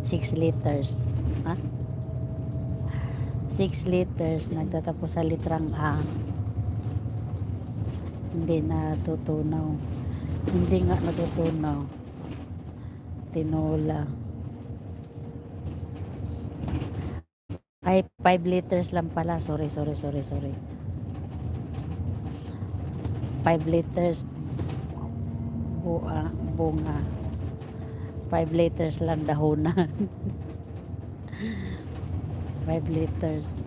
6 liters. Ha? 6 liters. Nagtatapos sa litrang A. Hindi natutunaw. Hindi nga natutunaw. Tinola. Ay, 5 liters lang pala. Sorry. 5 liters bunga. 5 liters lang dahonan. 5 liters.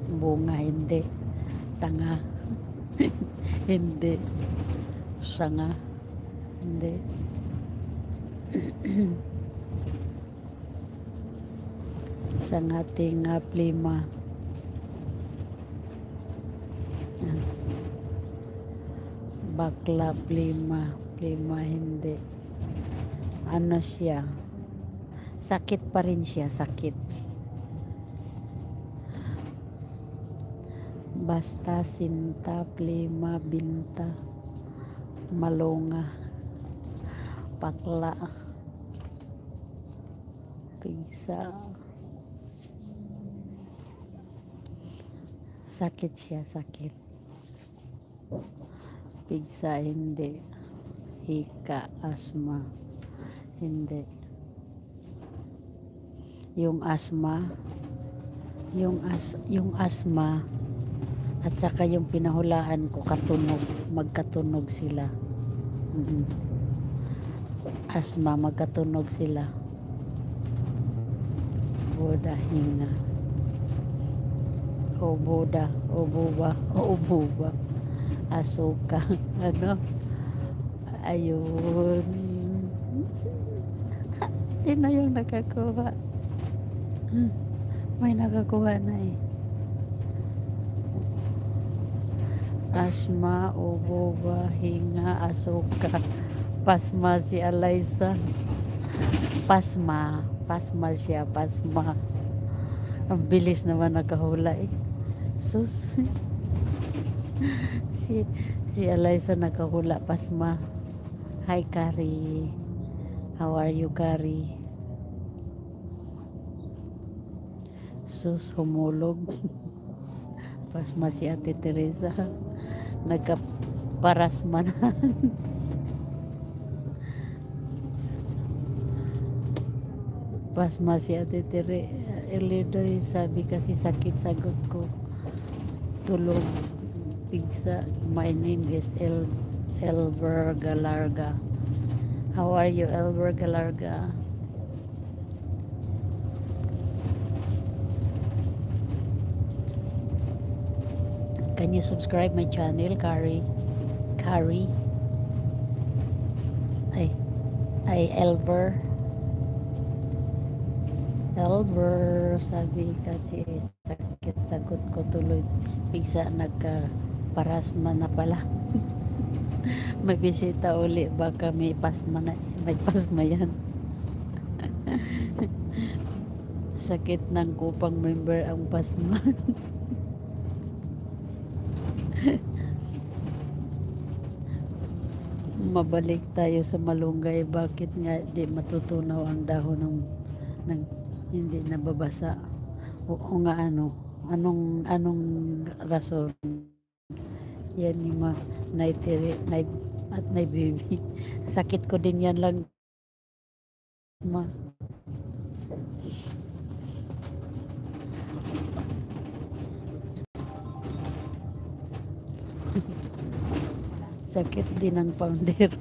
Bunga, hindi. Tanga. Hindi. Sanga. Hindi. Sa ating plima. Bakla, plima. Plima, hindi. Ano siya? Sakit pa rin siya, sakit. Basta, sinta, plima, binta, malunga, pakla, pigsa. Sakit siya, sakit. Pigsa, hindi. Hika, asma, hindi. Yung asma, yung asma, at saka yung pinahulaan ko, katunog, magkatunog sila. Asma, magkatunog sila. Boda, hinga. Oboda, obuba, asuka, ano? Ayun. Sino yung nakakuha? May nakakuha na eh. Asma, oboba, hinga, asuka, pasma si Alaysa. Pasma siya, pasma. Ang bilis naman nakahula eh. Sus. si Alaysa nakahula, pasma. Hi, Kari. How are you, Kari? Sus, humulog. Pasma si Ate Teresa. Nagkaparasmanan. Pasma si Ate Tere. Elidoy, sabi kasi sakit, sagot ko. Tulog. Pigsa. My name is Elber Galarga. How are you, Elber Galarga? Can you subscribe my channel, Kari? Ay, Elber, sabi kasi sakit, sagot ko tuloy. Pigsa, nagka-parasma na pala. May bisita uli, baka may pasma yan. Sakit ng kupang member ang pasma. Mabalik tayo sa malunggay. Bakit nga di matutunaw ang dahon ng hindi nababasa? O nga anong rason? Yan ni at nay baby. Sakit ko din yan lang ma. Sakit din ng founder.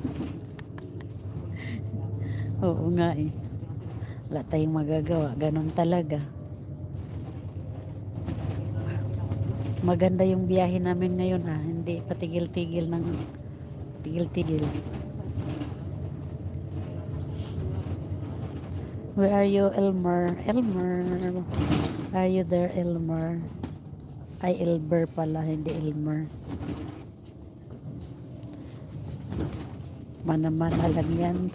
Oo nga eh. Wala tayong magagawa. Ganon talaga. Maganda yung biyahe namin ngayon ha. Hindi patigil-tigil ng tigil-tigil. Where are you, Elmer? Are you there, Elmer? Ay, Elber pala, hindi Elmer. Mana-mana lang yan.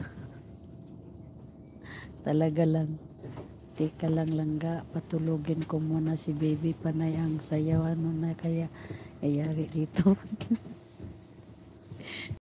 Talaga lang. Teka lang langga. Patulugin ko muna si baby. Panay ang sayaw. Ano na kaya ayari dito.